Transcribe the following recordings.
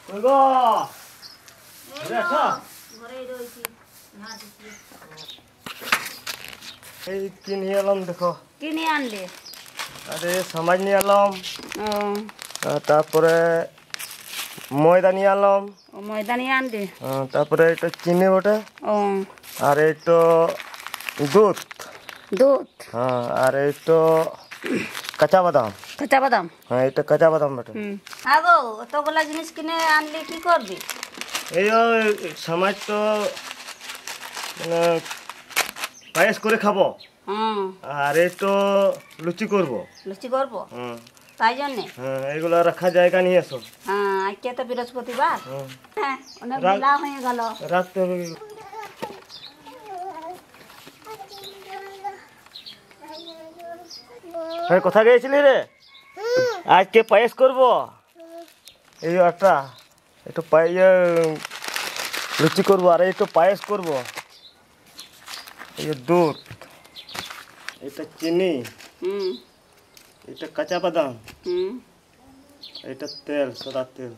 কই গো ঘরে আছো? ঘরেই রইছি না দিছি। এই কি নিয়ে এলাম দেখো। কি নিয়ে আনলে? আরে সমাজ নিয়ে এলাম। ও তারপরে ময়দা নিয়ে এলাম। ও ময়দা নিয়ে আনলে। তারপরে এটা চিনি ওটা। ও আর এইটো দুধ। দুধ। হ্যাঁ আর এইটো কাঁচা বাদাম। কাঁচা বাদাম। হ্যাঁ এটা কাঁচা বাদাম বেটা। আগো অতগুলা জিনিস কিনে আনলে কি করবি? এই সমাজ তো মানে পায়েস করে খাবো। আর এই তো লুচি করবো। লুচি করবো তাই জন্যে। হ্যাঁ এগুলো রাখা জায়গা নিয়ে এসো। হ্যাঁ আজকে তো বৃহস্পতিবার। হ্যাঁ অনেক বেলা হয়ে গেল। রাখতে হবে। হ্যাঁ কোথায় গিয়েছিলি রে? আজকে পায়েস করবো। এই একটা একটু লুচি করবো আর একটু পায়েস করবো। এই দুধ, এটা চিনি, এটা কাঁচা বাদাম, এটা তেল, সাদা তেল।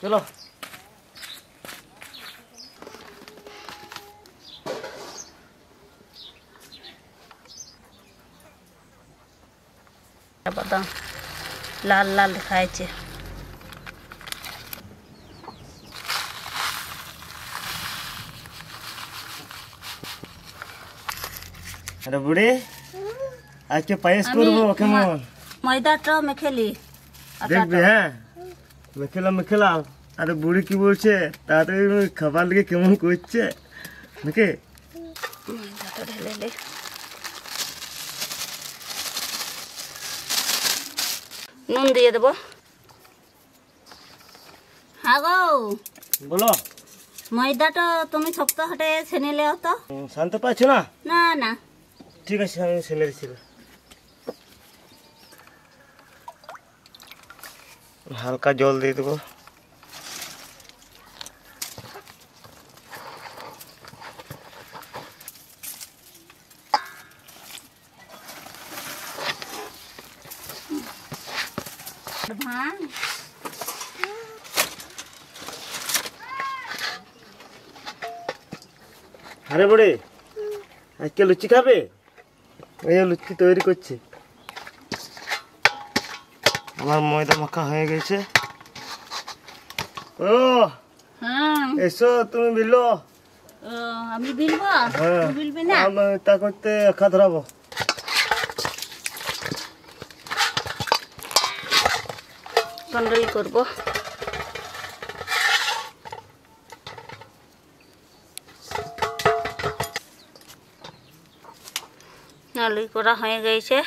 চলো বাদাম লাল লাল দেখাইছে। আরে বুড়ি আজকে পায়েস করবো কেমন? ময়দাটা মেখেলি দেখবি? হ্যাঁ মেখেলাম। আরে বুড়ি কি বলছে তাড়াতাড়ি খাবার লেগে কেমন করছে নাকি? ময়দাটা ঢেলে লে। নুন দিয়ে দেবো। হ্যাঁ গো বলো। ময়দাটা তুমি শক্ত হাটে ছেনে লেও তো। শান্ত পাচ্ছো না? না না ঠিক আছে আমি ছেনে দিচ্ছি। হালকা জল দিয়ে দেবো। ভাঙ আরে বুড়ি আজকে লুচি খাবে? এই লুচি তৈরি করছি। আমার ময়দা মাখা হয়ে গেছে। ও হ্যাঁ এসো তুমি বিলো। আমি বিলবো? হ্যাঁ তুই বিলবি না? তা করতে একা ধরাবো। বন্ধই করবো। নালি করা হয়ে গেছে।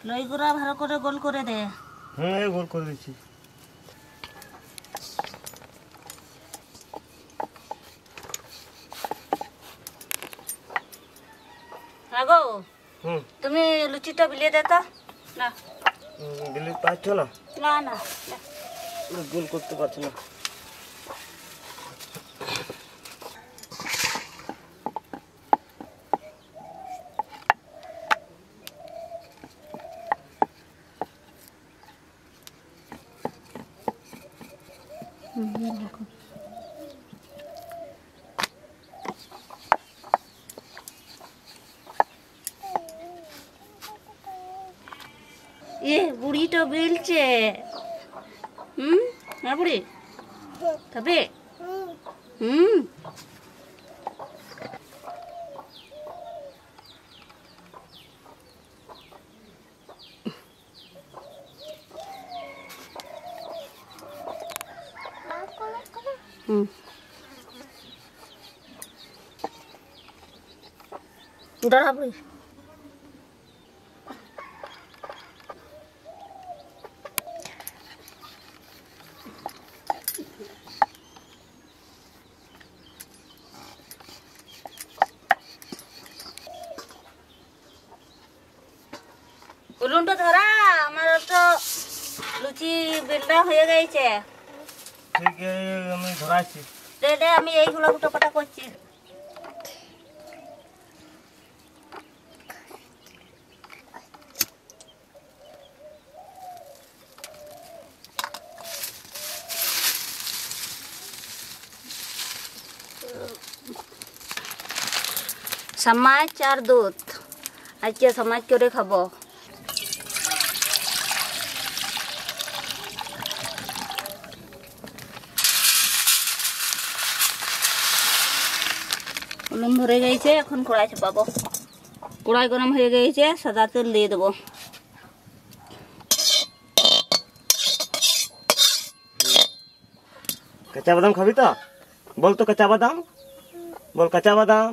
লই গুড়া ভালো করে গোল করে দে। হ্যাঁ গোল করে দিচ্ছি। আগো তুমি লুচিটা বিলিয়ে দে তো। না বিলি পাচ্ছো না? না না গোল করতে পারছো না। এ বুড়ি তো বিলছে। না বুড়ি খাবে? দাঁড়াবি। গুঁড়ো ধরা আমার তো লুচি বেলনা হয়ে গেছে। ঠিক আমি ধরাচ্ছি। দে দে আমি এইগুলো গুটোপাটা করছি। समाज और दूध आज के समाज करे खाब उलम भरे गई एखन कड़ाई चापाबो। कड़ाई गरम हो गई सादा तेल दिए देव। कच्चा बादाम खाबी तो बोल तो कच्चा बादाम बोल कच्चा बादाम।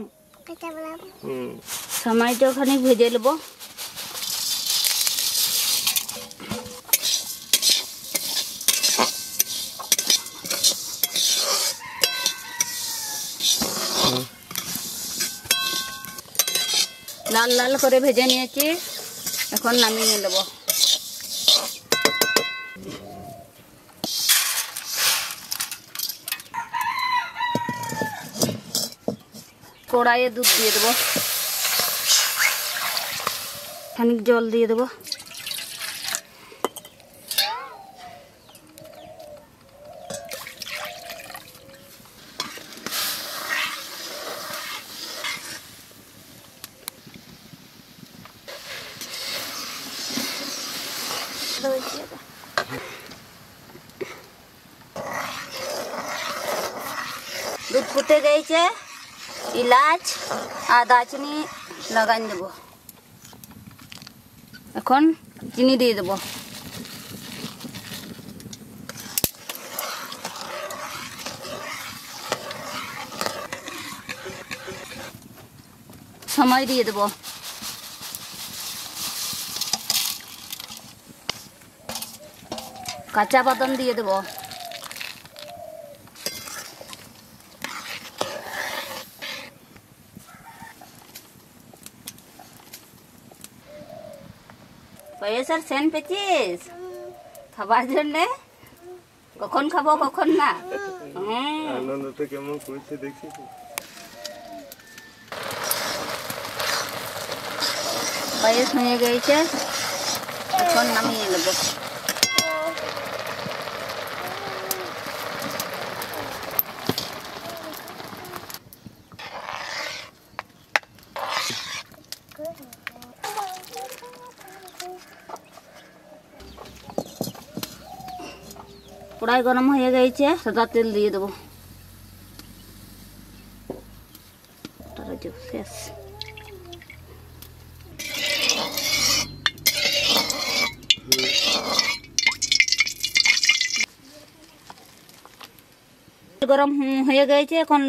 समाज तो खानी भेजे लेब। लाल लाल करे भेजे निয়েছি এখন নামিয়ে নেব। কড়াইয়ে দুধ দিয়ে দেব। খানিক জল দিয়ে দেব। दूध फुटे गई इलाच और दालचीनी लगाई देव। এখন চিনি দিয়ে দেব। সময় দিয়ে দেব। কাঁচা বাদাম দিয়ে দেব। পায়েসের সেন পেছিস খাবার জন্য কখন খাবো কখন না। আনন্দটা কেমন করছে দেখছিস। পায়েস হয়ে গেছে এখন নামিয়ে নেব। কড়াই গরম হয়ে গেছে সাদা তেল দিয়ে দেব। শেষ গরম হয়ে গেছে এখন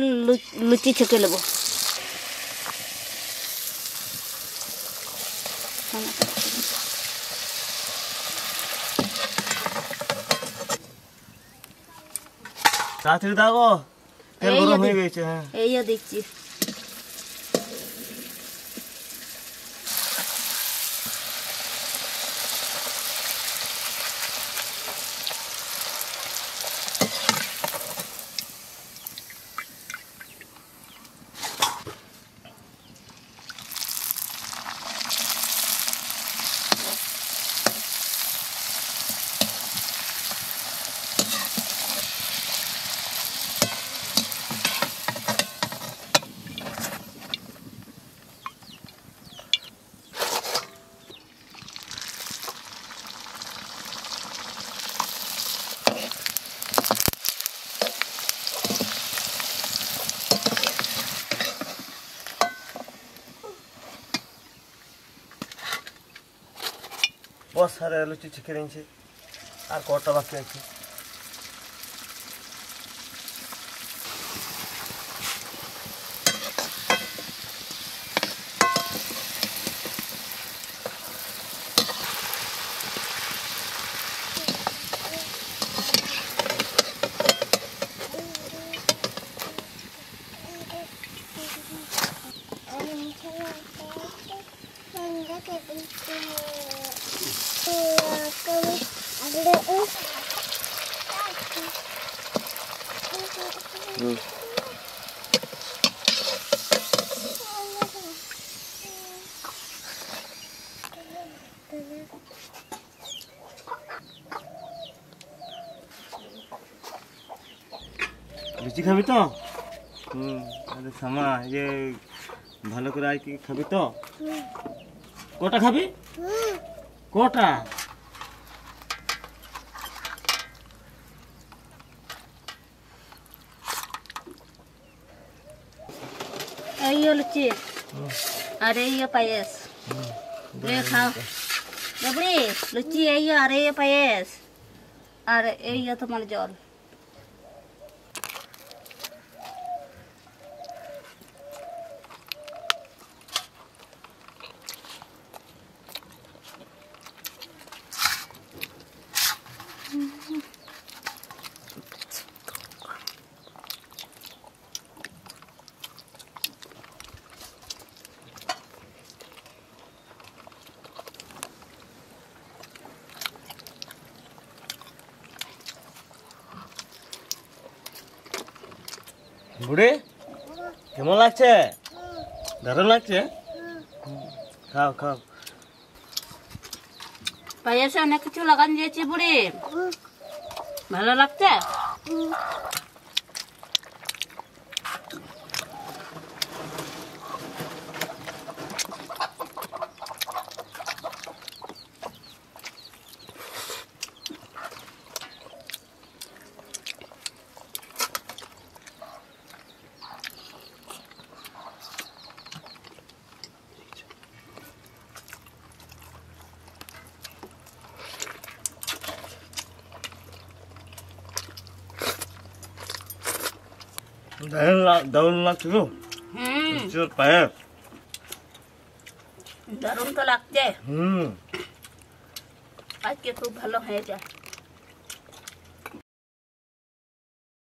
লুচি ছেঁকে নেব। তাড়াতাড়ি দাও তেল গরম হয়ে গেছে। হ্যাঁ এই দেখছি। बहुत सारे लुचि ছেঁকে নিয়েছি আর কটা বাকি আছে। লুচি খাবি তো? আরে সামা যে ভালো করে আর কি খাবি তো? কটা খাবি? কটা? এই লুচি আর এই পায়েস খাও বাবরি। লুচি এই আর এই পায়েস আর এই তোমার জল। বুড়ি কেমন লাগছে? দারুণ লাগছে। খাও খাও। পায়েসে অনেক কিছু লাগান দিয়েছি বুড়ি, ভালো লাগছে। দারুণ লাগছে গো। পায়েস দারুণ তো লাগছে। আজকে খুব ভালো হয়েছে।